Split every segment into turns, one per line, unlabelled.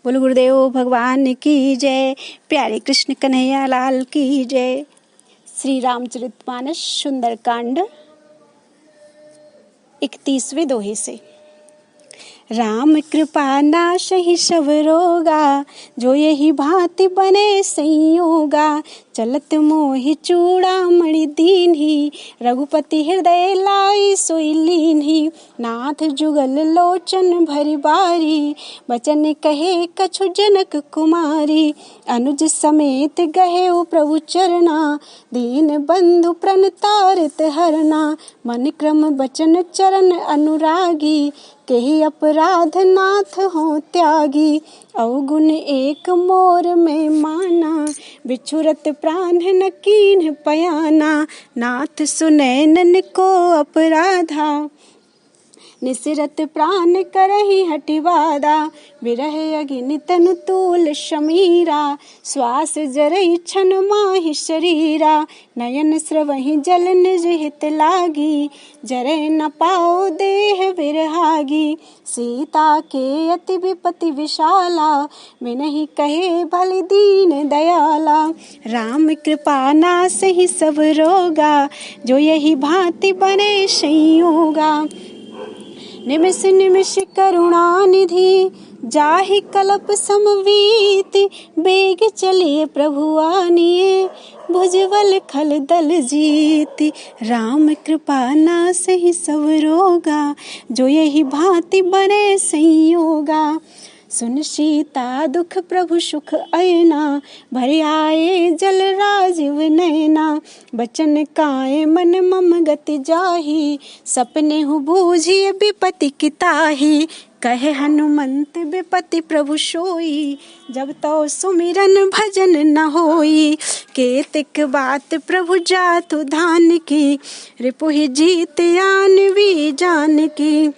बोल गुरुदेव भगवान की जय। प्यारे कृष्ण कन्हैया लाल की जय। श्री रामचरितमानस सुंदरकांड 31वें दोहे से। राम कृपा नाशहि सब रोगा, जो यही भांति बने संयोगा। चलत मोहि चूड़ामणि दीन्हि, रघुपति हृदय लाई सोई लीन्हि। नाथ जुगल लोचन भरि बारी, बचन कहे कछु जनक कुमारी। अनुज समेत गहे प्रभु चरना, दीन बंधु प्रण तारित हरना। मन क्रम बचन चरण अनुरागी, केहि अपराध नाथ हो त्यागी। अवगुण एक मोर में माना, बिछुरत प्राण न कीन्ह पयाना। नाथ सुनै नन को अपराधा, निसिरत प्राण करहि हठिवादा। विरह अग्नि तनु तूल शमीरा, श्वास जरई छन माहि शरीरा। नयन स्रवहि जल निज हित लागी, जरै न पाओ देह बिरहागी। सीता के अति विपति विशाला, बिनहि कहे भलि दीन दयाला। राम कृपा नासहि सब रोगा, जो यही भांति बने संयोगा। निमिष निमिष करुणा निधि, जाहि कल्प समवीति। बेग चलिए प्रभु आनिए, भुजबल खल दल जीति। राम कृपा नासहि सब रोगा, जो यही भांति बने संयोगा। सुन सीता दुख प्रभु सुख अयना, भरि आए जल राजीव नयना। बचन काए मन मम गति जाहि, सपने हु बूझिए विपति की ताहि। कहे हनुमंत विपति प्रभु सोई, जब तो सुमिरन भजन न होई। केतिक बात प्रभु जातु धान की, रिपुहि जीत आनवी जान की।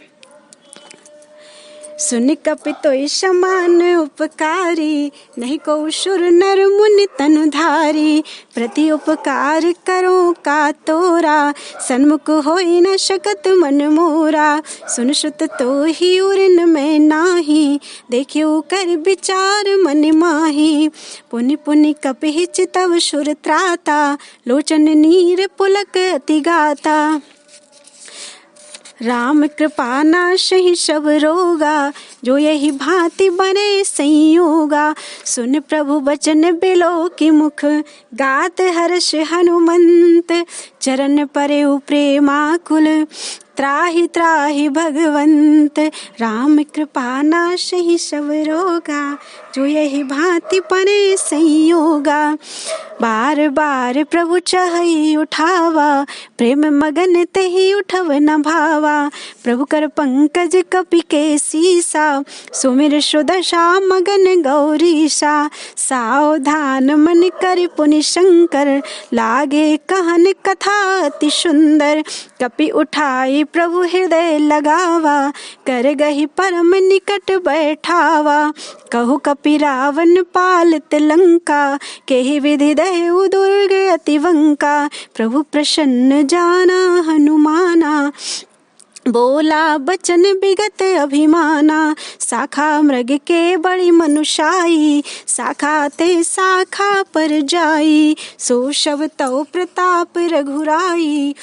सुन कपितोई समान उपकारी, नहीं को सुर नर मुनि तनुधारी। प्रति उपकार करो का तोरा, सन्मुख होई न सकत मन मोरा। सुन सुत तो ही उरन में नाही, देखियो कर विचार मन माही। पुनि पुनि कपि चितव सुर त्राता, लोचन नीर पुलक अति गाता। राम कृपा नाशहि सब रोगा, जो यही भांति बने संयोगा। सुन प्रभु बचन बिलो की मुख, गात हर्ष हनुमंत। चरण परे प्रेमाकुल, त्राहि त्राहि भगवंत। राम कृपा नाशहि सब रोगा, जो यही भांति बने संयोगा। बार बार प्रभु चाहि उठावा, प्रेम मगन तेहि उठव न भावा। प्रभु कर पंकज कपि के सीसा, सुमिर सुदशा मगन गौरीसा। सावधान मन कर पुनि शंकर, लागे कहन कथा अति सुंदर। कपि उठाई प्रभु हृदय लगावा, कर गही परम निकट बैठावा। कहु कपि रावण पालित लंका, केहि विधि दहु दुर्ग अति वंका। प्रभु प्रसन्न जाना हनुमाना, बोला बचन विगत अभिमाना। शाखा मृग के बड़ी मनुषाई, शाखा ते शाखा पर जाई। सो शब तव प्रताप रघुराई,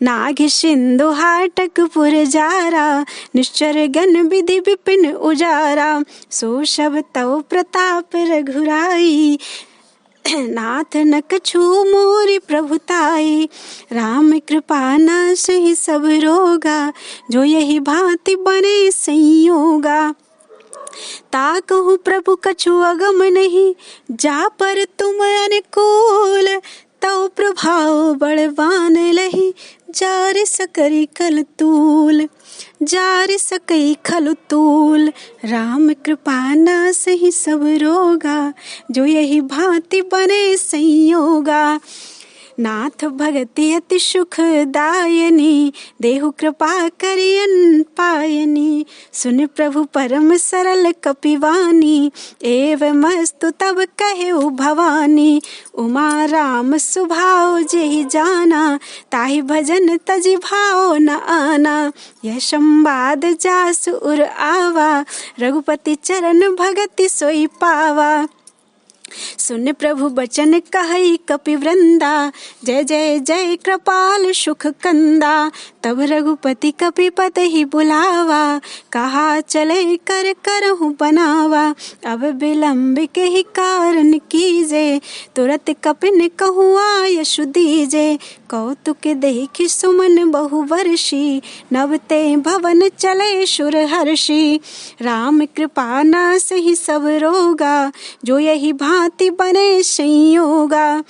नाग सिंधु हाटक पुर जारा। निश्चर गण विधि विपिन उजारा, सो शब तव प्रताप रघुराई। नाथ न कछु मोरि प्रभुताई। राम कृपा नासहि सब रोगा, जो यही भांति बने संयोगा। ताकहु प्रभु कछु अगम नहीं, जा पर तुम अनुकूल। तव प्रभाव बड़वान लही, जार सकरी खल तूल। जार सकई खल तूल। राम कृपा नासहि सब रोगा, जो यही भांति बने संयोगा। नाथ भगति अति सुखदायनी, देहु कृपा करियन पायनी। सुन प्रभु परम सरल कपिवानी, एवमस्तु तब कहे भवानी। उमा राम सुभाव जेहि जाना, ताहि भजन तजि भाव न आना। यह संवाद जासु उर आवा, रघुपति चरण भगति सोई पावा। सुन प्रभु बचन कहई कपि वृंदा, जय जय जय कृपाल सुख कंदा। तब रघुपति कपिपति ही बुलावा, कहा चले कर करहु बनावा। अब विलंब के ही कारण कीजे, तुरत कपिन कहूँ आयसु दीजे। कौतुक देखि सुमन बहु वर्षी, नवते भवन चले सुर हर्षी। राम कृपा नासहि सब रोगा, जो यही भांति बने संयोगा।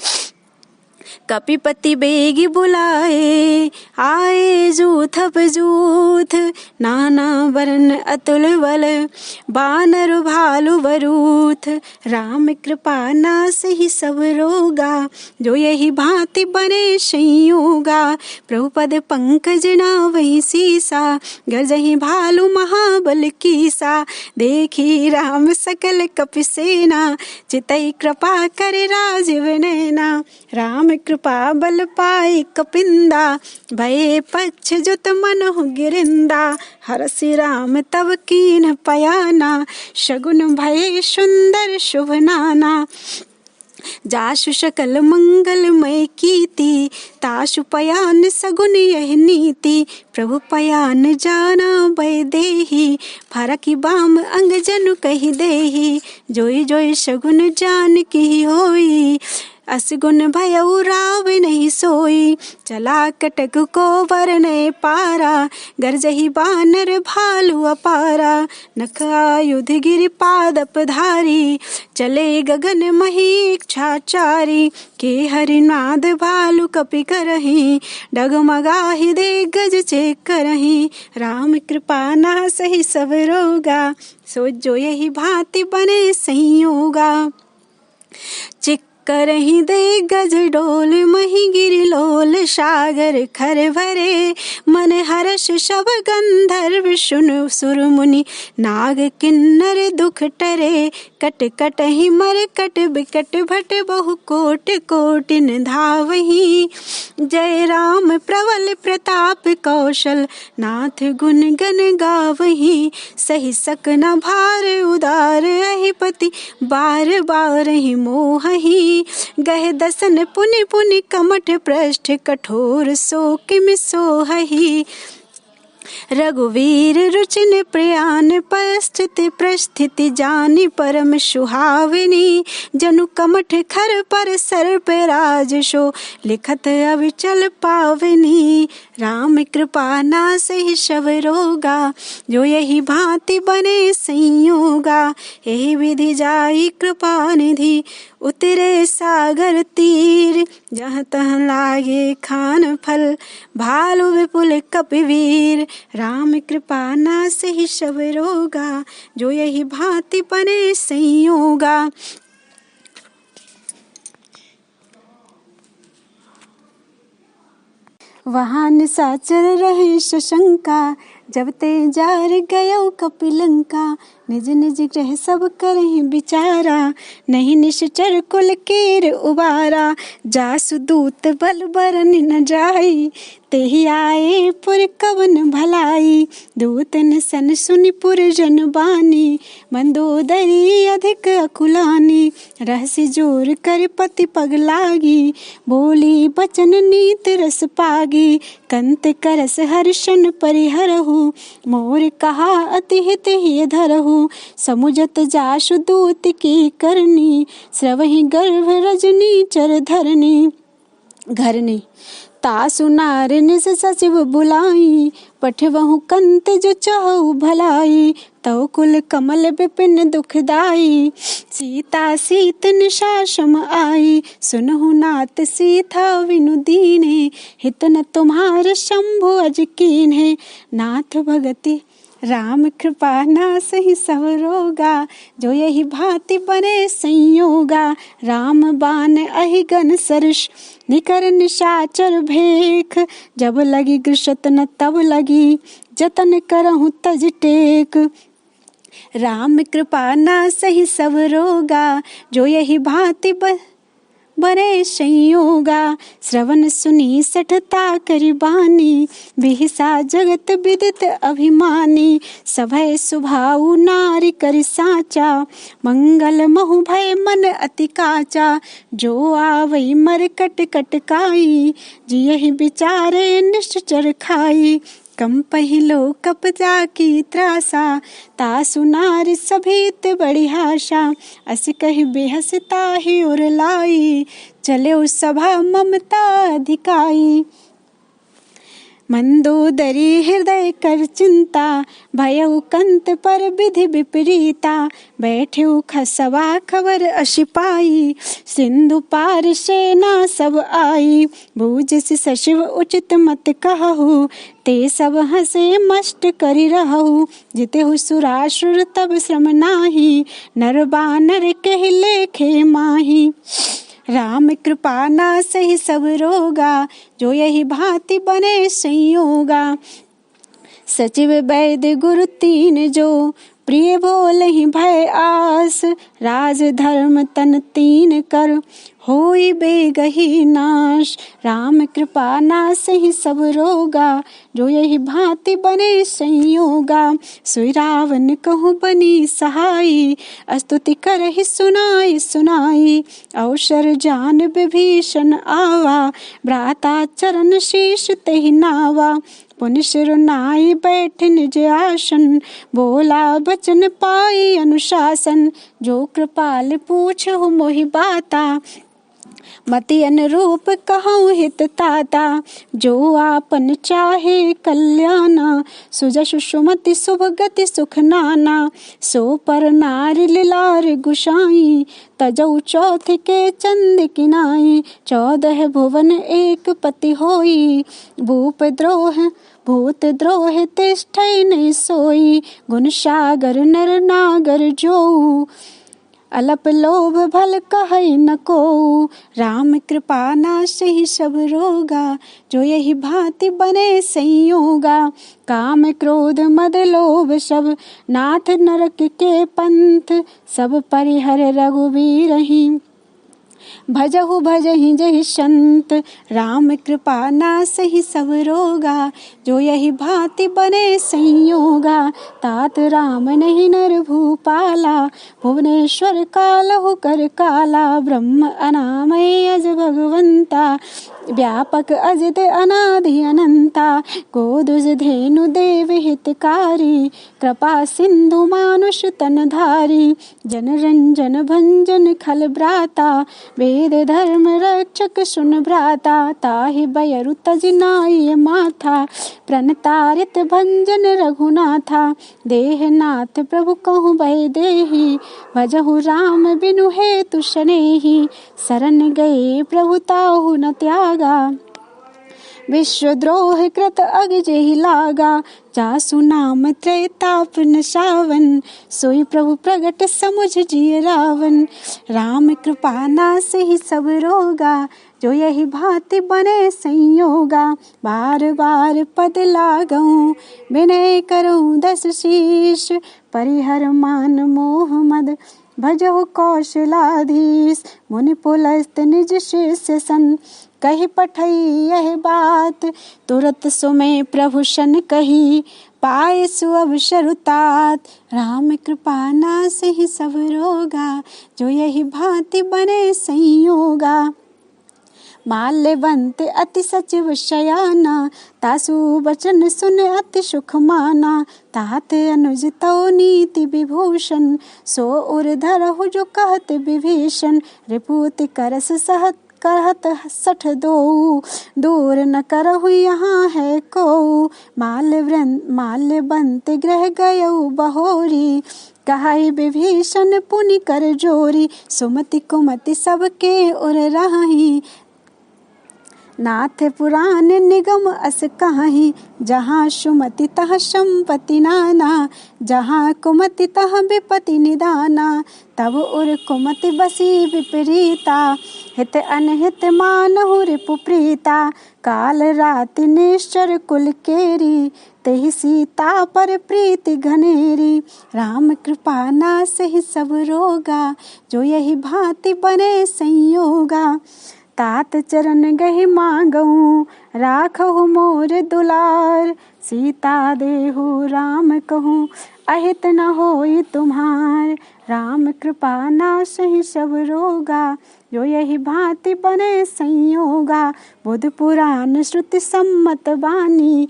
कपिपति बेगी बुलाए, आए जूथ बजूथ, नाना वर्ण अतुल बल, बानर भालु बरूथ। राम कृपा नासहि सब रोगा, जो यही भांति बने संयोगा। प्रभुपद पंकज नावहि सीसा, गरजहि भालु महाबल कीसा। देखी राम सकल कपिसेना, चितई कृपा करे राजीव नैना। राम कृपा बल पाई कपिंदा, भये पक्ष जुत मनहु गिरिंदा। हरसि राम तब कीन पयाना, शगुन भये सुंदर शुभ नाना। जासु सकल मंगलमय कीति, तासु पयान सगुन यह नीति। प्रभु पयान जाना वैदेही, फरकी बाम अंग जनु कहि देही। जोई जोई सगुन जान की होई, असगुन भयउ राव नहीं सोई। चला कटक को वरने पारा, गरजहि बानर भालु अपारा। नख आयुध गिरि पादप धारी, चले गगन मही इच्छाचारी। के हरिनाद भालु कपि करही, डगमगाहि दे गज चेक करही। राम कृपा नासहि सब रोगा, सो जो यही भांति बने संयोगा। करही दे गज डोल, मही गिरि लोल सागर खर भरे। मन हर्ष सब गंधर्व सुन सुर मुनि, नाग किन्नर दुख टरे। कट कट ही मर कट बिकट भट, बहु कोट कोटिन धावही। जय राम प्रबल प्रताप कौशल, नाथ गुण गण गावही। सही सक न भार उदार, अहिपति बार बार ही मोहही। गहे दसन पुनि पुनि कमठ पृष्ठ, कठोर सो किम सोहहि। रघुवीर रुचिन प्रयान, परिस्थिति प्रस्थिति जानि परम सुहावनी। जनु कमठ खर पर सर्प राज सो, लिखत अविचल पावनी। राम कृपा नासहि सब रोगा, जो यही भांति बने संयोगा। यही विधि जाई कृपा निधि, उतरे सागर तीर। जहाँ तहाँ लागे खान फल, भालु विपुल कपिवीर। राम कृपा नासहि सब रोगा, जो यही भांति बने संयोगा। वहाँ निशाचर रहे सशंका, जब ते जार गयो कपिलंका। निज निज ग्रह सब करहि बिचारा, नहीं निश्चर कुल केर उबारा। जासु दूत बल बरन न जाई, तेहि आए पुर कवन भलाई। दूतन सन सुनि पुर जन बानी, मंदोदरी अधिक अकुलानी। रहसि जोर कर पति पग लागी, बोली बचन नीत रस पागी। कंत करस हर्षन परिहरहु, मोर कहा अति हित ही धरहु। समुझत जासु दूत की करनी, स्रवहि गर्भ रजनी चर धरनी। घरनी तासु नार निज सचिव बुलाई, पठवहु कंत जो चाहु भलाई। तव कुल कमल विपिन दुखदाई, सीता सीत निशासम आई। सुनहु नाथ सीता विनु दीने, हित न तुम्हार शंभु अज कीन्हे। नाथ भगति राम कृपा नासहि सब रोगा, जो यही भांति बने संयोगा। राम बान अहि गन सरस, निकर निशाचर भेख। जब लगी गृषत न तब लगी, जतन करहु तज टेक। राम कृपा नासहि सब रोगा, जो यही भांति बने संयोगा। श्रवण सुनी सठता करि बानी, बिहिसा जगत विदित अभिमानी। सभय सुभाऊ नारी करि साचा, मंगल महु भय मन अति काचा। जो आवई मर कट कट काई, जियहि बिचारे निश्चर खाई। कम पहिलो कपजा की त्रासा, तासु नारी सभीत बड़ी हाशा। अस कहि बेहसता ही और लाई, चले उस सभा ममता अधिकाई। मंदोदरी हृदय कर चिंता, भयउ कंत पर विधि विपरीता। बैठे खसवा खबर अशिपाई, सिंधु पार सेना सब आई। बूझ सशिव उचित मत कहु, ते सब हंसे मस्ट करि रहु। जितेहु सुरासुर तब श्रम नाही, नर बानर कहि लेखे माही। राम कृपा नासहि सब रोगा, जो यही भांति बने संयोगा। सचिव वैद्य गुरु तीन जो, प्रिय बोलहि भय आस। राज धर्म तन तीन कर, होई बेगहि नाश। राम कृपा नासहि सब रोगा, जो यही भांति बने संयोगा। सोई रावण कहु बनी सहाई, स्तुति करहि सुनाई सुनाई। अवसर जान विभीषण आवा, भ्राता चरण शीश तेहि नावा। पुनि सिर नाई बैठ निज आसन, बोला बचन पाई अनुशासन। जो कृपाल पूछहु मोहि बाता, मति अनुरूप कहूँ हित ताता। जो आपन चाहे कल्याणा, सुजसु सुमति शुभ गति सुख नाना। सो पर नारी लिलार गुसाई, तजौ चौथ के चंद किनाई। 14 भुवन एक पति होई, भूत द्रोह तिष्ठै नहीं सोई। गुण सागर नर नागर जोऊ, अलप लोभ भल कहै न कोऊ। राम कृपा नासहि सब रोगा, जो यही भांति बने संयोगा। काम क्रोध मद लोभ सब, नाथ नरक के पंथ। सब परिहर रघुवीरहि, भजहु भजहि जहि संत। राम कृपा नासहि सब रोगा, जो यही भांति बने संयोगा। तात राम नहीं नर भूपाला, भुवनेश्वर कालहु कर काला। ब्रह्म अनामय अज भगवंता, व्यापक अजित अनादि अनंता। गोदुज धेनु देव हितकारी, कृपा सिंधु मानुष तन धारी। जन रंजन भंजन खल भ्राता, वेद धर्म रक्षक सुन भ्राता। ताहि बयरु तज नाई माथा, प्रणतारित भंजन रघुनाथा। देहनाथ प्रभु कहु भय देहि, भजहु राम बिनु हेतु शनेहि। शरण गए प्रभु ताहु न त्यागा, विश्वद्रोह कृत अग जेहि लागा। जासु नाम त्रैताप न सावन, सोई प्रभु प्रगट समुझ जिय रावण। राम कृपा नासहि सब रोगा, जो यही भांति बने संयोगा। बार बार पद लागऊं, विनय करऊं 10 शीश। परिहर मान मोह मद, भजहु कौशलाधीश। मुनि पुलस्त निज शिष्य सन, कहि पठई यह बात। तुरत सुमे प्रभु शन कही, पाए सु अवसर तात। राम कृपा नासहि सब रोगा, जो यही भांति बने संयोगा। माल्यवंत अति सचिव शयाना, तासु बचन सुन अति सुख माना। तात अनुज तौ नीति विभूषण, सो उर धरहु जो कहत विभीषण। रिपुत करस सहत करहत 62, दूर न करहु यहाँ है को। माल्यवंत गृह गयौ बहोरी, कहाई विभीषण पुनि कर जोरी। सुमति कुमति सबके उर राही, नाथ पुराण निगम अस कहाही, जहाँ सुमति तह संपत्ति नाना, जहाँ कुमति तह विपति निदाना, तब उर कुमति बसी विपरीता, हित अनहित मानहु रिपु प्रीता, काल राति निश्चर कुल केरी, तेहि सीता पर प्रीति घनेरी, राम कृपा नासहि सब रोगा, जो यही भांति बने संयोगा, तात चरण गहि मांगऊँ, राखहु मोर दुलार, सीता देहु राम कहूँ, अहित न होई तुम्हार, राम कृपा नासहि सब रोगा, जो यही भांति बने संयोगा, बुध पुराण श्रुति सम्मत बानी,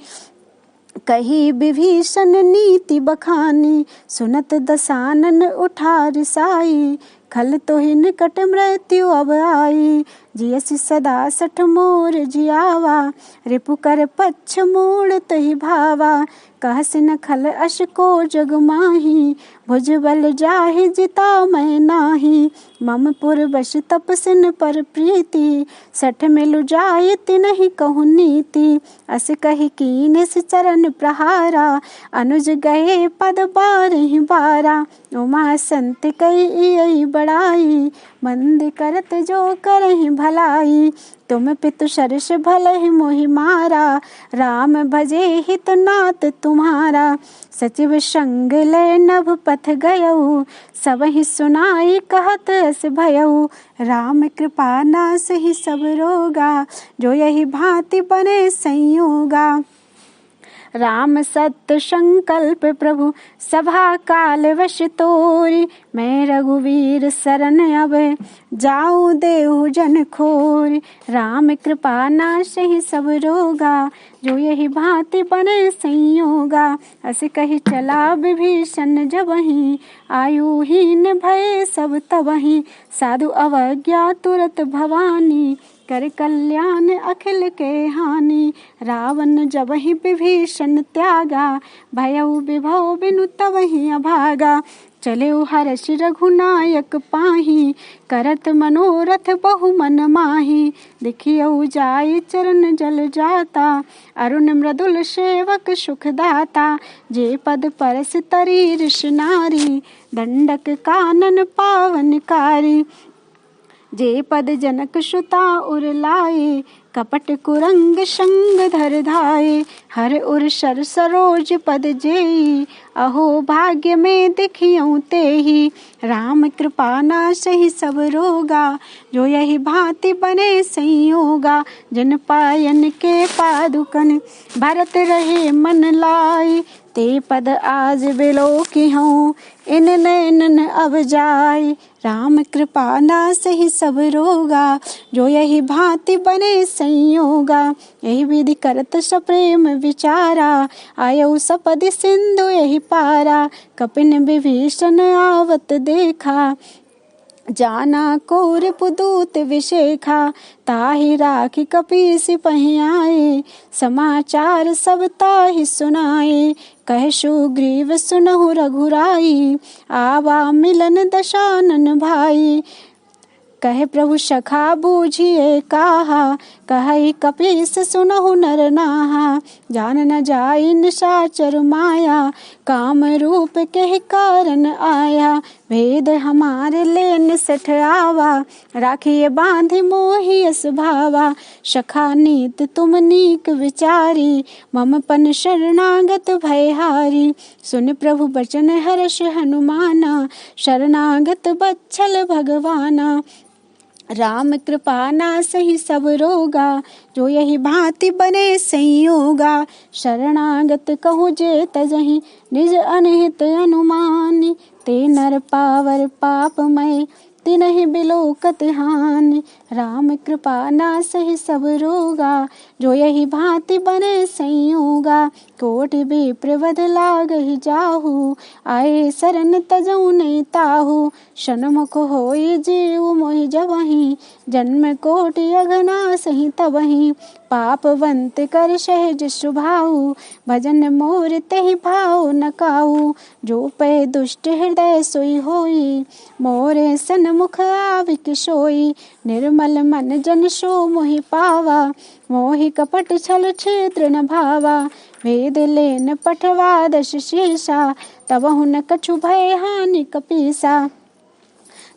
कही विभीषण नीति बखानी, सुनत दसानन उठा रिसाई, खल तो ही निकट मृत्यु अब आई, जियसि सदा सठ मोर जियावा, रिपु कर पच्छ मोड़ तहि भावा, कहसि न खल अश को जग माही, भुज बल जाहि जिता मैं नाही, मम पुर बश तपसिन पर प्रीति, सठ मिलु जाय तिनहि कहु नीति, अस कहि कीन्हिस चरण प्रहारा, अनुज गए पद बारहि बारा, उमा संत कई बड़ाई, मंद करत जो करहि भलाई, तुम पितु सरस भलहि मोहि मारा, राम भजे हित नाथ तुम्हारा, सचिव संग लय नभ पथ गयऊ, सबहि सुनाई कहत अस भयऊ, राम कृपा नासहि सब रोगा, जो यही भांति बने संयोगा, राम सत्य संकल्प प्रभु सभा काल वश तोरी, मैं रघुवीर शरण अब जाऊँ देहु जन खोरी, राम कृपा नासहि सब रोगा, जो यही भांति बने संयोगा, अस कहि चला विभीषण जबहि, आयुहीन भय सब तबहि, साधु अवज्ञा तुरत भवानी, कर कल्याण अखिल के हानि, रावण जबहि विभीषण त्यागा, भयउ विभव बिनु तबहि अभागा, चले हर्ष रघुनायक पाही, करत मनोरथ बहु मन माही, देखियउ जाय चरण जल जाता, अरुण मृदुल सेवक सुख दाता, जे पद परस तरी ऋष नारी, दंडक कानन पावनकारी, जे पद जनक सुता उर लाए, कपट कुरंग संग धर धाये, हर उर सर सरोज पद जेई, अहो भाग्य में दिखियऊँ तेहि, राम कृपा नासहि सब रोगा, जो यही भांति बने संयोगा, जन पायन के पादुकन भरत रहे मन लाई, ते पद आज बिलोकी हूँ इन नैनन अब जाय, राम कृपा नासहि सब रोगा, जो यही भांति बने संयोगा, यही विधि करत सप्रेम विचारा, आयौ सपदि सिंधु यही पारा, कपिन विभीषण आवत देखा, जाना को रिपुदूत विशेखा, ताहि राखी कपीस पहि आए, समाचार सब ताहि सुनाए, कह सुग्रीव सुनहु रघुराई, आवा मिलन दशानन भाई, कहे प्रभु सखा बूझिए काहा, कहि कपीस सुनहु नर नाहा, जान न जाई निशाचर माया, काम रूप के कारण आया, भेद हमारे लेन सठ आवा, राखिए बांधि मोहि यस भावा, सखा नीत तुम नीक विचारी, मम पन शरणागत भयहारी, सुन प्रभु बचन हर्ष हनुमाना, शरणागत बच्छल भगवाना, राम कृपा नासहि सब रोगा, जो यही भांति बने संयोगा, शरणागत कहूँ जे तजहि, निज अनहित अनुमानी, ते नर पावर पापमय, तिनहि बिलोकत हानि, राम कृपा नासहि सब रोगा, जो यही भांति बने संयोगा, कोटि विप्र वध लागहि जाहु, आए शरण तजऊ नहीं ताहु। सन्मुख होई जीव मोहि जबहि, जन्म कोटि अघनासहि तबहि। पापवंत कर सहज सुभाऊ, भजन मोर तेहि भाव न काऊ। जो पै दुष्ट हृदय सोई होई, मोरे सन्मुख आविक सोई। निर्मल मन जन सो मोहि पावा, मोहि कपट छल छिद्र न भावा। वेद लेन पठवा दश शीसा, तबहु न कछु भय हानि कपीसा।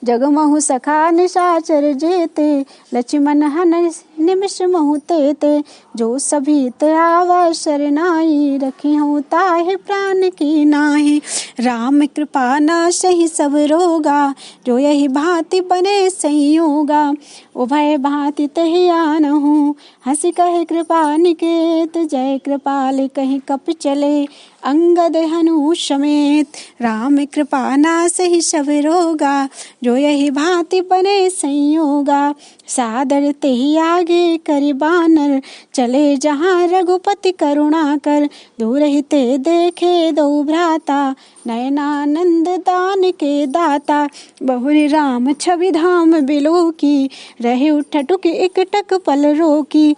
जगमहु सखा निशाचर जेते, लक्ष्मण हन निमिष महु तेते। जो सभीत आवा शरनाई, रखी हूँ ताहि प्राण की नाहि। राम कृपा नाशहि सब रोगा, जो यही भांति बने संयोगा। उभय भांति तहि आनहु, हंसी कहे कृपा निकेत। जय कृपाल कहीं कप चले, अंगद हनु समेत। राम कृपा नासहि सब रोगा, जो यही भांति बने संयोगा। सादर तेहि आगे करि बानर, चले जहाँ रघुपति करुणा कर। दूर हिते देखे दो भ्राता, नयनानंद दान के दाता। बहुरी राम छवि धाम बिलोकी, रहे उठटुक एकटक पल रोकी।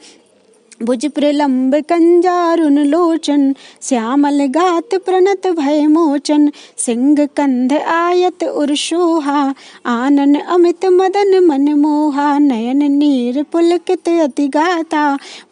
भुज प्रलम्ब कंजारुन लोचन, श्यामल गात प्रणत भय मोचन। सिंह कंध आयत उर शोहा, आनन अमित मदन मन मोहा। नयन नीर पुलकित अति गाता,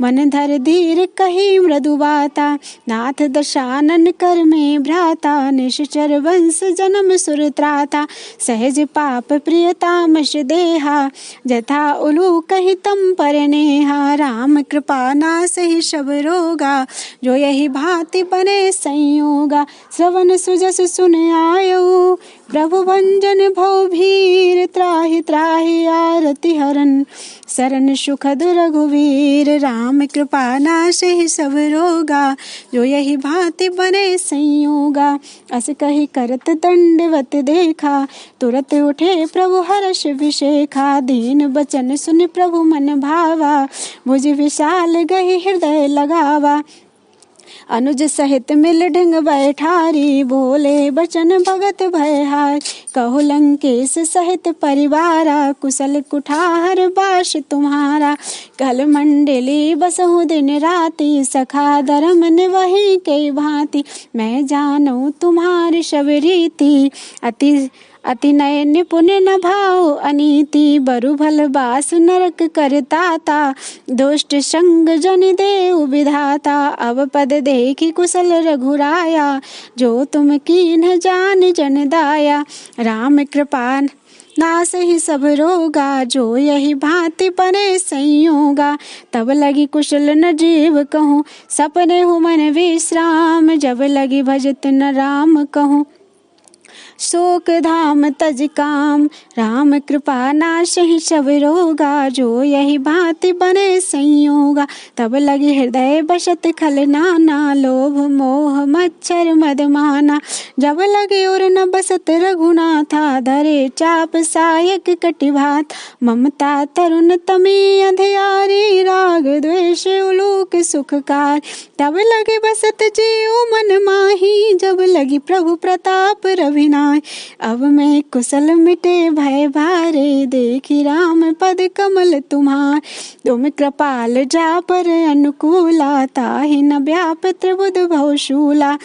मन धर धीर कही मृदु बाता। नाथ दशानन कर में भ्राता, निश्चर वंश जन्म सुर त्राता। सहज पाप प्रिय तामस देहा, जथा उलू कही तम पर नेहा। राम कृपा नासहि सब रोगा, जो यही भांति बने संयोगा। श्रवण सुजस सुन आयऊ, प्रभु भंजन भव भीर। त्राहि त्राहि आरति हरन, शरण सुखद रघुवीर। राम कृपा नासहि सब रोगा, जो यही भांति बने संयोगा। अस कही करत दंडवत देखा, तुरत उठे प्रभु हर्ष विशेखा। दीन बचन सुन प्रभु मन भावा, भुज विशाल गही हृदय लगावा। अनुज सहित मिल ढंग बैठारी, बोले बचन भगत भयहार। कहु लंकेश सहित परिवारा, कुशल कुठार बास तुम्हारा। कल मंडली बसहु दिन राति, सखा धर्म निवहि के भांति। मैं जानू तुम्हारी सब रीति, अति नय निपुण न भाव अनीति। बरु भल बास नरक करताता, दुष्ट संग जन देव विधाता। अब पद देखी कुशल रघुराया, जो तुम कीन्ह जान जन दाया। राम कृपा नासहि सब रोगा, जो यही भांति बने संयोगा। तब लगी कुशल न जीव कहूँ, सपने हो मन विश्राम। जब लगी भजत न राम कहूँ, शोक धाम तज काम। राम कृपा नाशहि सब रोगा, जो यही भांति बने संयोगा। तब लगी हृदय बसत खल नाना, लोभ मोह मच्छर मदमाना। जब लगे और न बसत रघुनाथा, धरे चाप सायक कटिभात। ममता तरुण तमी अंधियारी, राग द्वेष उलूक सुखकार। तब लगे बसत जीव मन माही, जब लगी प्रभु प्रताप रविना। अब मैं कुशल मिटे भय भारे, देखी राम पद कमल तुम्हार। तुम कृपाल जा पर अनुकूला, ताहि न व्याप त्रिबुध भवशूला।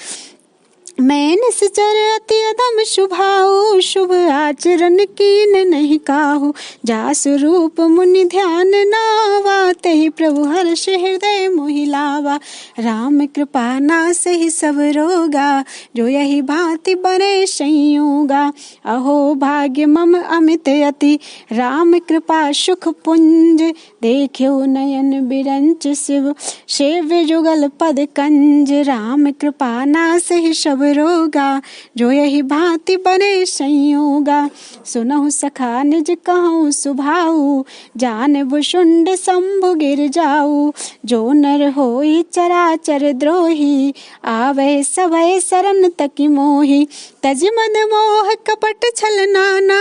मैं निश्चर अति अधम शुभाऊ, शुभ आचरण कीन नहीं काहू। जासु रूप मुनि ध्यान नावा, तेहि प्रभु हर्ष हृदय मोहि लावा। राम कृपा नासहि सब रोगा, जो यही भांति बने संयोगा। अहो भाग्य मम अमित अति, राम कृपा सुख पुंज। देखियो नयन बिरंच शिव, सेव्य जुगल पद कंज। राम कृपा नासहि सब रोगा, जो यही भांति बने संयोगा। सुनहु सखा निज कहूँ सुभाऊ, जान भुषुंड शंभु गिर जाऊ। जो नर होई चराचर द्रोही, आवे सभय शरण तकी मोही। तज मद मोह कपट छल नाना,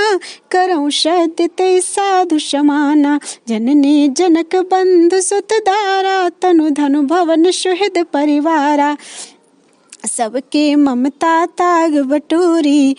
करऊँ सत्य ते साधु समाना। जननी जनक बंधु सुत दारा, तनु धनु भवन सुहृद परिवारा। सबके ममता ताग बटोरी,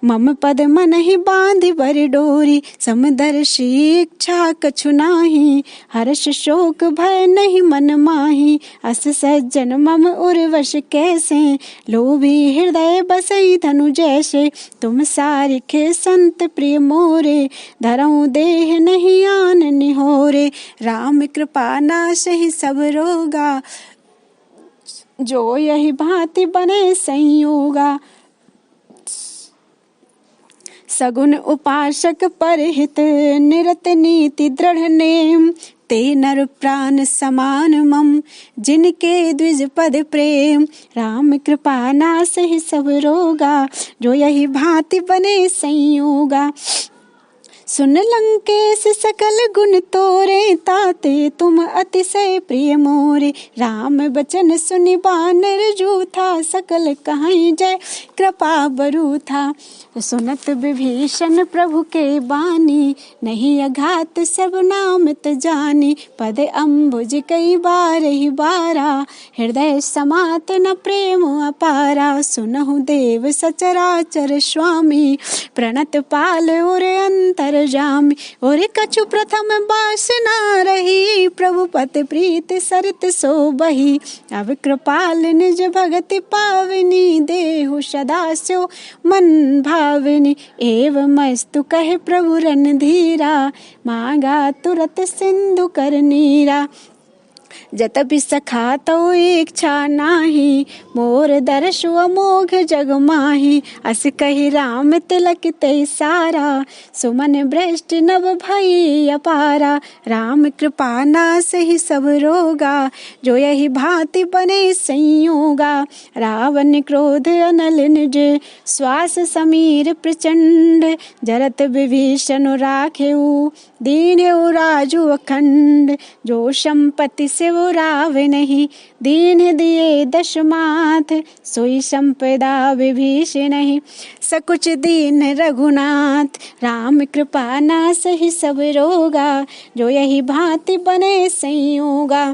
मम पद मन ही बांधि बर डोरी। समदर्शी इच्छा कछु नाही, हर्ष शोक भय नहीं मन माही। अस सज्जन मम उर्वश कैसे, लोभी हृदय बसई धनु जैसे। तुम सारिखे संत प्रिय मोरे, धरऊं देह नहीं आन निहोरे। राम कृपा नाशहि सब रोगा, जो यही भांति बने संयोगा। सगुन उपासक परहित, निरत नीति दृढ़ नेम। ते नर प्राण समान मम, जिनके द्विज पद प्रेम। राम कृपा नासहि सब रोगा, जो यही भांति बने संयोगा। सुन लंकेश सकल गुण तोरे, ताते तुम अतिशय प्रिय मोरे। राम बचन सुनि बानर जूथा, सकल कहाई जय कृपा बरूथा। सुनत विभीषण प्रभु के बानी, नहीं अघात सब नामत जानी। पद अम्बुज कई बार ही बारा, हृदय समात न प्रेम अपारा। सुनहु देव सचराचर स्वामी, प्रणत पाल और अंतर जामी। और कछु प्रथम बासना रही, प्रभु पति प्रीत सरित सो बही। अब कृपाल निज भगति पावनी, देहु सदा स्यो मन भावनी। एवं मस्तु कहे प्रभु रणधीरा, मांगा तुरत सिंधु कर नीरा। जतपि सखा तो इच्छा नाही, मोर दर्शु अमोघ जग माही। अस कहि राम तिलक ते सारा, सुमन भ्रष्ट नभ भई अपारा। राम कृपा नासहि सब रोगा, जो यही भांति बने संयोगा। रावण क्रोध अनल निज, श्वास समीर प्रचंड। जरत विभीषण राखेउ, दीन्यउ राजु अखंड। जो संपत्ति से वो रावे नहीं, दीन दिए दशमाथ। सोई संपदा विभीषण नहीं, सकुच दीन रघुनाथ। राम कृपा नासहि सब रोगा, जो यही भांति बने संयोगा।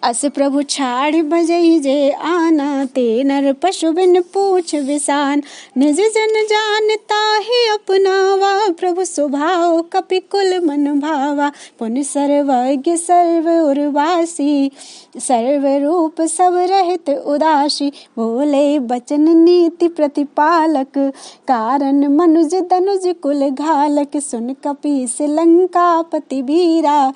अस प्रभु छाड़ भजई जे आना, ते नर पशु बिन पूछ विसान। निज जन जानता ही अपनावा, प्रभु स्वभाव कपि कुल मन भावा। पुन सर्वज्ञ सर्व उर्वासी, सर्व रूप सब रहित उदासी। बोले बचन नीति प्रतिपालक, कारण मनुज तनुज कुल घालक। सुन कपीस लंकापति वीरा,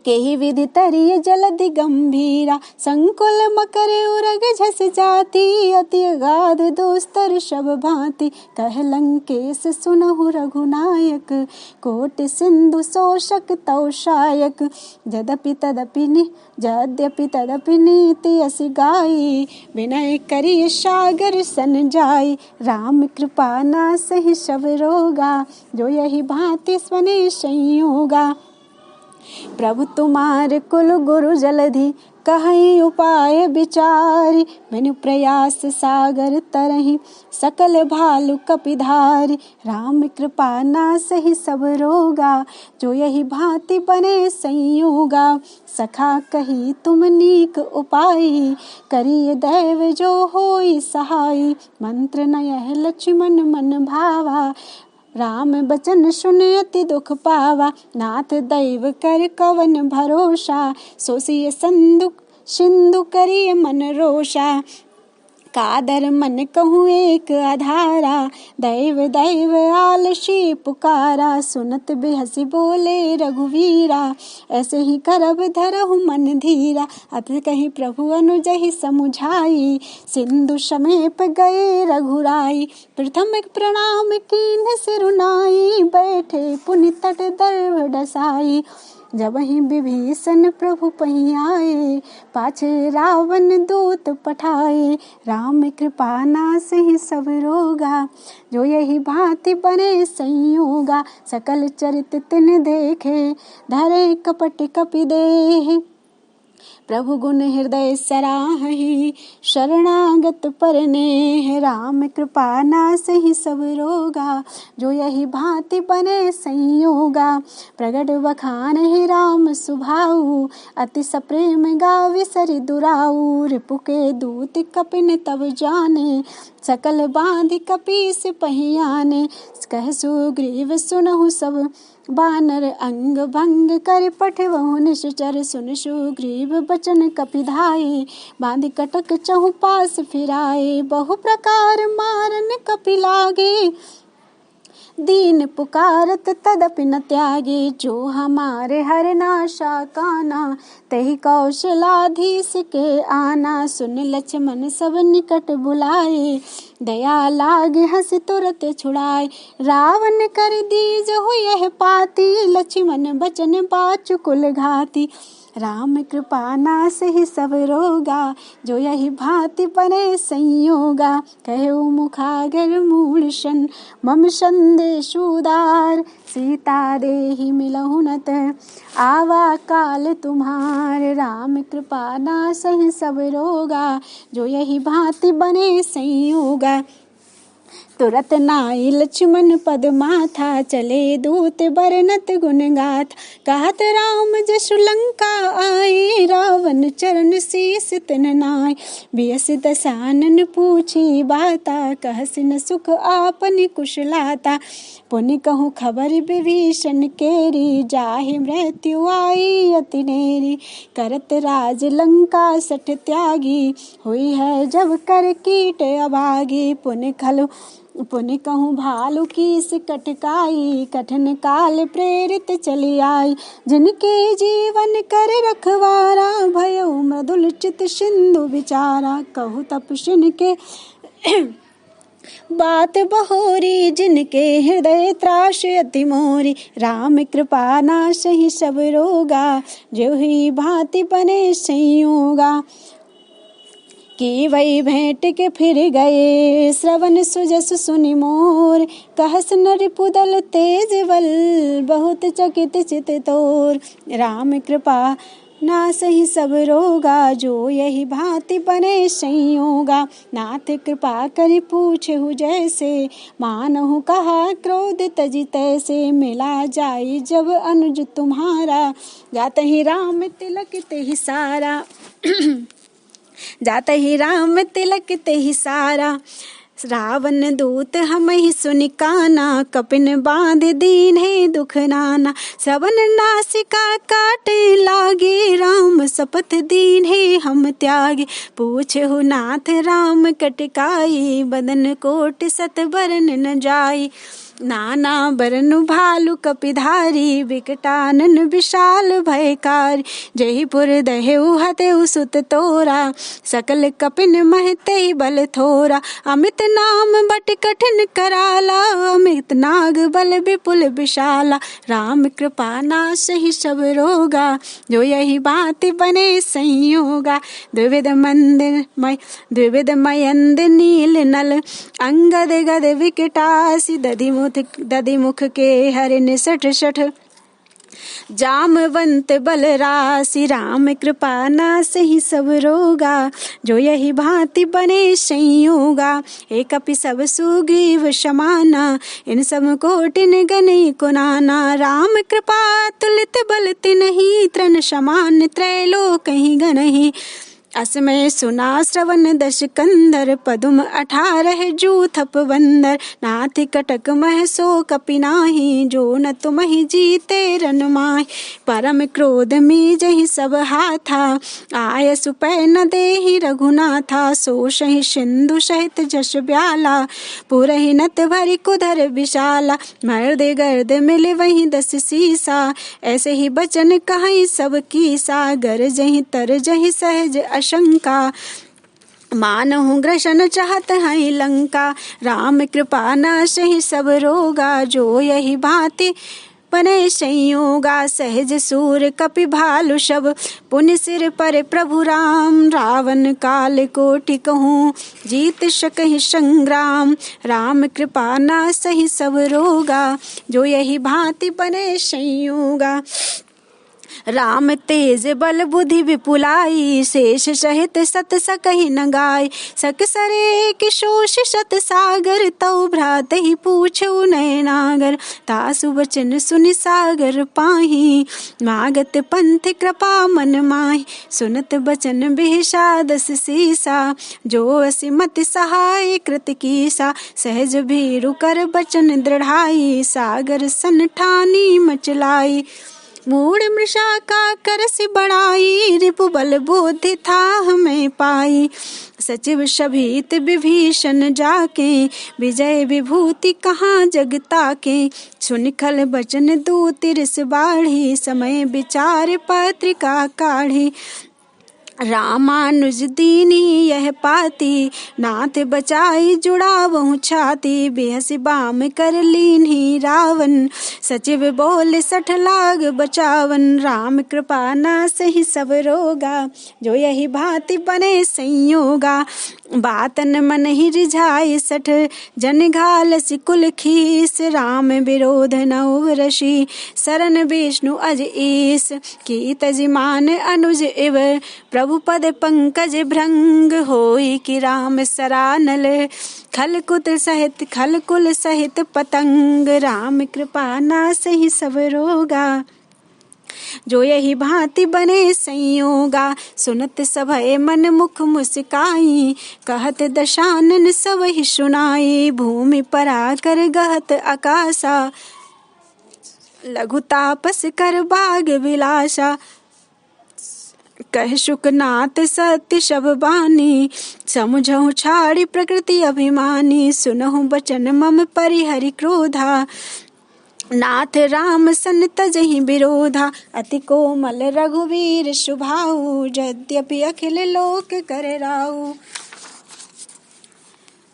केहि विधि तरिय जलधि गंभीरा। संकुल मकर उरग झस जाती, अति अगाध दोस्तर शब भांति। कह लंकेश सुनहु रघुनायक, कोट सिंधु शोषक तौ शायक। यद्यपि तदपि नीति असि गाई, विनय करिय सागर सन जाई। राम कृपा नासहि सब रोगा, जो यही भांति स्वने संयोगा। प्रभु तुम्हार कुल गुरु जलधि, कहीं उपाय विचारी। बिनु प्रयास सागर तरहि, सकल भालु कपिधारी। राम कृपा नासहि सब रोगा, जो यही भांति बने संयोगा। सखा कही तुम नीक उपाय, करिय दैव जो होई सहाय। मंत्र नयह लक्ष्मण मन भावा, राम बचन सुन अति दुख पावा। नाथ दैव कर कवन भरोसा, सोसिय सिंधु करिय मन रोषा। कादर मन कहूँ एक आधारा, दैव दैव आलसी पुकारा। सुनत बेहसी बोले रघुवीरा, ऐसे ही करब धरहु मन धीरा। अतः कहीं प्रभु अनुजहि समुझाई, सिंधु समीप गए रघुराई। प्रथम प्रणाम कीन्ह सिरुनाई, बैठे पुनि तट दर्भ डसाई। जब ही विभीषण प्रभु पही आए, पाछे रावण दूत पठाए। राम कृपा नासहि सब रोगा, जो यही भांति बने संयोगा। सकल चरित तिन देखे, धरे कपट कपि देह। प्रभु गुण हृदय सराहि, शरणागत परनेह। राम कृपा नासहि सब रोगा, जो यही भांति बने संयोगा। प्रगट बखान ही राम सुभाऊ, अति सप्रेम गावे सरि दुराऊ। रिपु के दूत कपिन तब जाने, सकल बांधि कपीस पहियाने। कह सुग्रीव सुनहु सब बानर, अंग भंग कर पठवहु निश्चर। सुन सुग्रीव बचन कपिधाई, बांधि कटक चहु पास फिराए। बहु प्रकार मारन कपि लागे, दीन पुकारत तदपि न त्यागे। जो हमारे हर नाशा काना, तही कौशलाधीश के आना। सुन लक्ष्मण सब निकट बुलाए, दया लागे हंस तुरत छुड़ाए। रावण कर दीज हो यह पाती, लक्ष्मण बचन बाचु कुल घाती। राम कृपा नासहि सब रोगा, जो यही भांति बने संयोगा। कहो मुखागर मूलशन, मम संदेश उदार। सीता देहि मिलहु नत, आवा काल तुम्हार। राम कृपा नासहि सब रोगा, जो यही भांति बने संयोगा। तुरत नाई लक्ष्मण पद माथा, चले दूत बरनत गुण गाथा। कहत राम जसु लंका आए, रावण चरण शीस तिन नाय। बियस दसानन पूछी बाता, कहस न सुख आपन कुशलाता। पुनि कहूँ खबर विभीषण केरी, जाहि मृत्यु आई अति नेरी। करत राज लंका सठ त्यागी, हुई है जब कर कीट अभागी। पुनि कहूँ भालू कीस कटकाई, कठिन काल प्रेरित चली आई। जिनके जीवन कर रखवारा, भयो मृदुल चित सिंधु विचारा। कहूँ तपस्विन के बात बहोरी, जिनके हृदय त्रास अति मोरी। राम कृपा नासहि सब रोगा, जो ही भांति बने संयोगा। की वही भेंट के फिर गए, श्रवण सुजस सुनि मोर। कहस नरिपुदल तेज बल, बहुत चकित चित तोर। राम कृपा नासहि सब रोगा, जो यही भांति बने संयोगा। नाथ कृपा करि पूछहु जैसे, मानहु कहा क्रोध तजि तैसे। मिला जाई जब अनुज तुम्हारा, जात ही राम तिलक तेहि सारा। जात ही राम तिलक तेहि सारा। रावण दूत हमहि सुनि काना, कपिन बांध दीन्हे दुख नाना। श्रवण नासिका काटे लागे, राम शपथ दीन्हे हम त्यागे। पूछहु नाथ राम कटकाई, बदन कोट सत बरन न जाई। नाना बरनु भालु कपिधारी, विकटानन विशाल भयकारी। जयपुर दहेउ हतेउ सुत तोरा, सकल कपिन महते बल थोरा। अमित नाम बट कठिन कराला, अमित नाग बल विपुल विशाला। राम कृपा नासहि सब रोगा, जो यही भांति बने संयोगा। द्विविध मयंद नील नल, अंगद गद विकटासी। दधि मुख के हरि निसठ सठ, जामवंत बल राशि। राम कृपा नासहि सब रोगा, जो यही भांति बने संयोगा। एक कपि सब सुग्रीव समाना, इन सब कोटिन गनि को नाना। राम कृपा तुलित बल तिन्हि, तृण समान त्रैलोक्यहि गनहि। असमय सुना श्रवण दश कंदर, पदुम 18 जूथप बंदर। नाथ कटक मह सो कपि नाही, जो न तुमहि जीते रन माहि। परम क्रोध में जहि सब हाथा, आय सुपै न देहि रघुनाथा। सोषहि सिंधु सहित जस ब्याला, पुरहि नत भरि कुधर विशाला। मर्द गर्द मिले वही 10 सीसा, ऐसे ही बचन कहि सब कीसा। गरजहि तरजहि सहज शंका, मानहु ग्रसन चाहत है लंका। राम कृपा नासहि सब रोगा, जो यही भांति बने संयोगा। सहज सूर कपि भालु सब, पुनि सिर पर प्रभु राम। रावण काल कोटि कहूँ, जीत सकहि संग्राम। राम कृपा नासहि सब रोगा, जो यही भांति बने संयोगा। राम तेज बल बुद्धि विपुलाई, शेष सहित सत सकहि न गाय। सक सरे किशोष शत सागर, तौ भ्रात ही पूछऊ नयनागर। तासु बचन सुनि सागर पाही, मागत पंथ कृपा मन माही। सुनत बचन बिहषादस सीसा, जो असिमति सहाय कृत कीसा। सहज भीरु कर बचन दृढ़ाई, सागर सन ठानी मचलाई। मूढ़ मृषा का करसि बढ़ाई, रिपु बल बुद्धि था हमें पाई। सचिव शभीत विभीषण जाके, विजय विभूति कहाँ जग ताके। सुनि खल बचन दूत रिस बाढ़ी, समय विचार पत्रिका काढ़ी। रामानुज दीनी यह पाती, नाथ बचाई जुड़ावहु छाती। बेहसि बाम कर लीन्ही रावण, सचिव बोले 60 लाग बचावन। राम कृपा नासहि सब रोगा, जो यही भांति बने संयोगा। बातन मन ही रिझाई 60, जन घालसि कुल खीस। राम विरोध न उरषि, शरण विष्णु अज ईस। की तजिमान अनुज इव, प्रभु पद पंकज भृंग होई। कि राम सरानल, खल कुल सहित पतंग। राम कृपा नासहि सब रोगा, जो यही भांति बने संयोगा। सुनत सभय मन मुख मुस्काई, कहत दशानन सब ही सुनाई। भूमि परा कर गहत आकाशा, लघु तापस कर बाग विलासा। कह शुकनाथ सत्य शब बानी, समुझहु छाड़ी प्रकृति अभिमानी। सुनहु बचन मम परिहरि क्रोधा, नाथ राम सन तजहि विरोधा। अति कोमल रघुवीर शुभाऊ, यद्यपि अखिल लोक कर राऊ।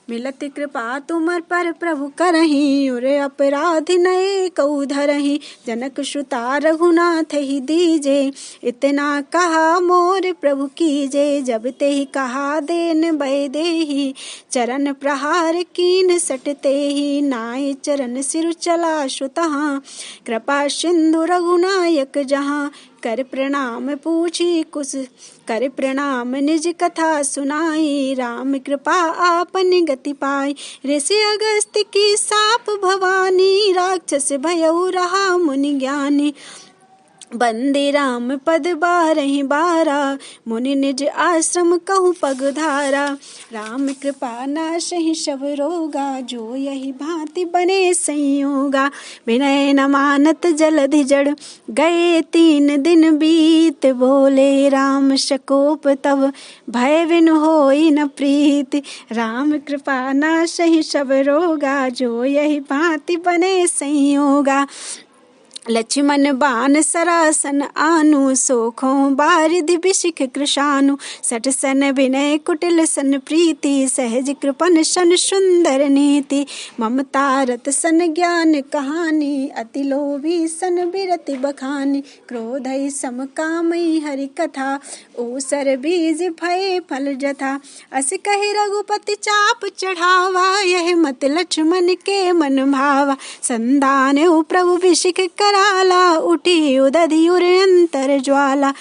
मिलत कृपा तुमर पर प्रभु करहि, उर अपराध नए कऊ धरहि। जनक श्रुता रघुनाथ ही दीजे, इतना कहा मोर प्रभु कीजे। जब ते ही कहा देन भय देहि, चरण प्रहार कीन सटते ही। नाय चरण सिर चला श्रुतहाँ, कृपा सिंधु रघुनायक जहाँ। कर प्रणाम पूछी कुछ, कर प्रणाम निज कथा सुनाई। राम कृपा आपन गति पाई, ऋषि अगस्त्य की साप भवानी। राक्षस भयउ रहा मुनि ज्ञानी, बंदे राम पद बारहि बारा। मुनि निज आश्रम कहु पगधारा। राम कृपा नाशहि सब रोगा, जो यही भांति बने संयोगा। विनय न मानत जलधि जड़, गए 3 दिन बीत। बोले राम शकोप तब, भय बिनु होई न प्रीत। राम कृपा नाशहि सब रोगा, जो यही भांति बने संयोगा। लक्ष्मण बान सरासन आनु, सोखों बारिधि बिशिख कृशानु। 60 सन विनय कुटिल सन प्रीति, सहज कृपन सन सुंदर नीति। ममता रत सन ज्ञान कहानी, अति लोभी सन बिरति बखानी। क्रोधई सम कामई हरि कथा, ऊसर बीज भय फल जथा। अस कहि रघुपति चाप चढ़ावा, यह मत लक्ष्मण के मन भावा। संदान प्रभु बिशिख कराला, उठी उदधि उर अंतर ज्वाला।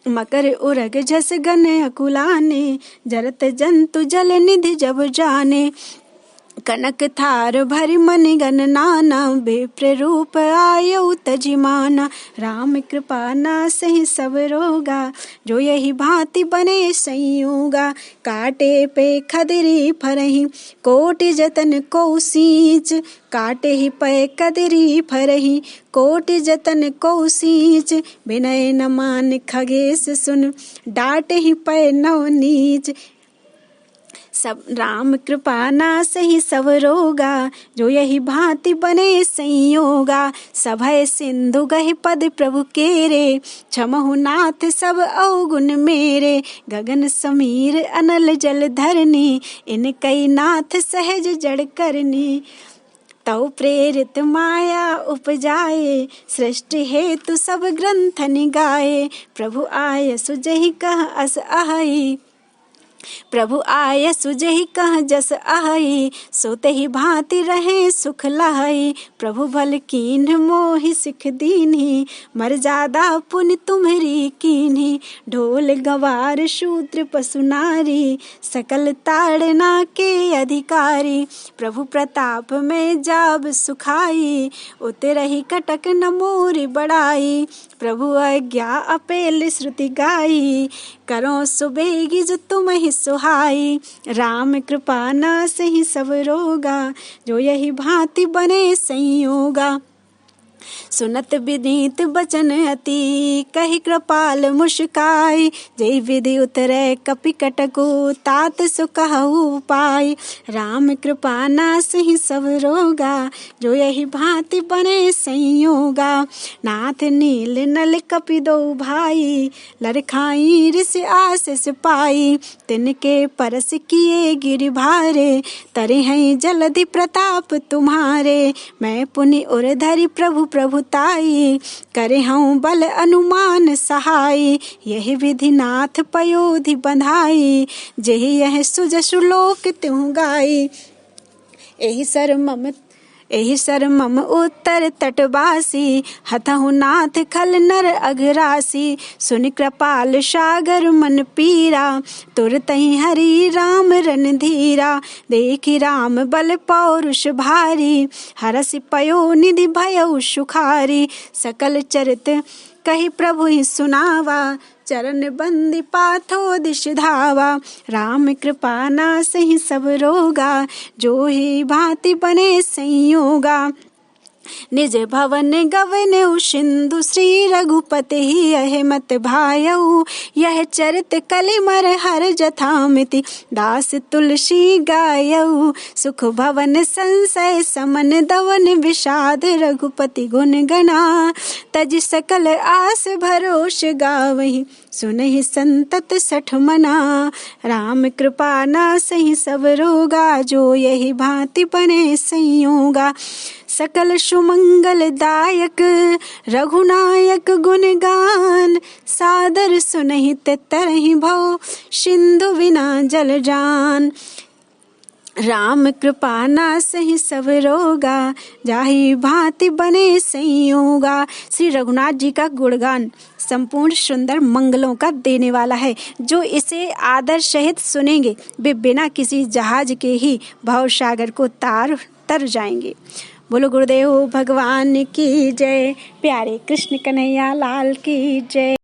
मकर उरग झस गन अकुलाने, जरत जंतु जल निधि जब जाने। कनक थार भरि मनि गन नाना, विप्र रूप आयउ तजिमाना। राम कृपा नासहि सब रोगा, जो यही भांति बने संयोगा। काटे पे खदरी फरहि, कोटि जतन को सींच। काटे ही पे कदरी फरहि, कोटि जतन को सींच। विनय न मान खगेश सुन, डांटे ही पे नव नीच। सब राम कृपा नासहि सब रोगा, जो यही भांति बने संयोगा। सभय सिंधु गहि पद प्रभु केरे, क्षमहु नाथ सब अवगुण मेरे। गगन समीर अनल जल धरनी, इनकई नाथ सहज जड़ करनी। तौ प्रेरित माया उपजाए, सृष्टि हेतु सब ग्रंथ निगाए। प्रभु आय सुजहि कह अस आहई, प्रभु आय सुजहि कह जस आहई, सोते ही भांति रहे सुख लहई। प्रभु भल कीन्ह मोहि सिख दीन्ही, मर्यादा पुनि तुम्हरी कीन्ही। ढोल गवार शूद्र पशु नारी, सकल ताड़ना के अधिकारी। प्रभु प्रताप में जाब सुखाई, उतरहि कटक न मोरि बड़ाई। प्रभु आज्ञा अपेल श्रुति गाई, करो सुबेगी जो तुम ही सुहाई। राम कृपा नासहि सब रोगा, जो यही भांति बने संयोगा। सुनत विनीत बचन अति, कहि कृपाल मुस्काई। जय विधि उतरै कपि कटकु, तात सो कहु पाई। राम कृपा नासहि सब रोगा, जो यही भांति बने संयोगा। नाथ नील नल कपि दो भाई, लरखाई ऋषि आशीष पाई। तिनके परस किए गिरि भारे, तरे हैं जलधि प्रताप तुम्हारे। मैं पुनि उर धरि प्रभु प्रभुताई, करे हूँ बल अनुमान सहाय। यह विधि नाथ पयोधि बंधाई, जेहि यह सुजसु लोक त्यों गाई। एहि सर मम उत्तर तटवासी, हथहु नाथ खल नर अघरासी। सुन कृपाल सागर मन पीरा, तुरतहि हरि राम रणधीरा। देखि राम बल पौरुष भारी, हरसि पयो निधि भयउ सुखारी। सकल चरित कहि प्रभु ही सुनावा, चरण बंदी पाथो दिश धावा। राम कृपा नासहि सब रोगा, जो ही भांति बने संयोगा। निज भवन गवनेउ सिंधु, श्री रघुपति ही अहिमत भायउ। यह चरित कलिमर हर जथामिति, दास तुलसी गायउ। सुख भवन संशय समन दवन, विषाद रघुपति गुण गना। तज सकल आस भरोस गावहि, सुनहि संतत सठ मना। राम कृपा नासहि सब रोगा, जो यही भांति बने संयोगा। सकल सुमंगल दायक रघुनायक गुणगान, सादर सुनहि ते तरहि भव, सिंधु बिना जल जान। राम कृपा नासहि सब रोगा, जाहि भांति बने संयोगा। श्री रघुनाथ जी का गुणगान संपूर्ण सुंदर मंगलों का देने वाला है। जो इसे आदर सहित सुनेंगे, वे बिना किसी जहाज के ही भव सागर को तर जाएंगे। बोलो गुरुदेव भगवान की जय, प्यारे कृष्ण कन्हैया लाल की जय।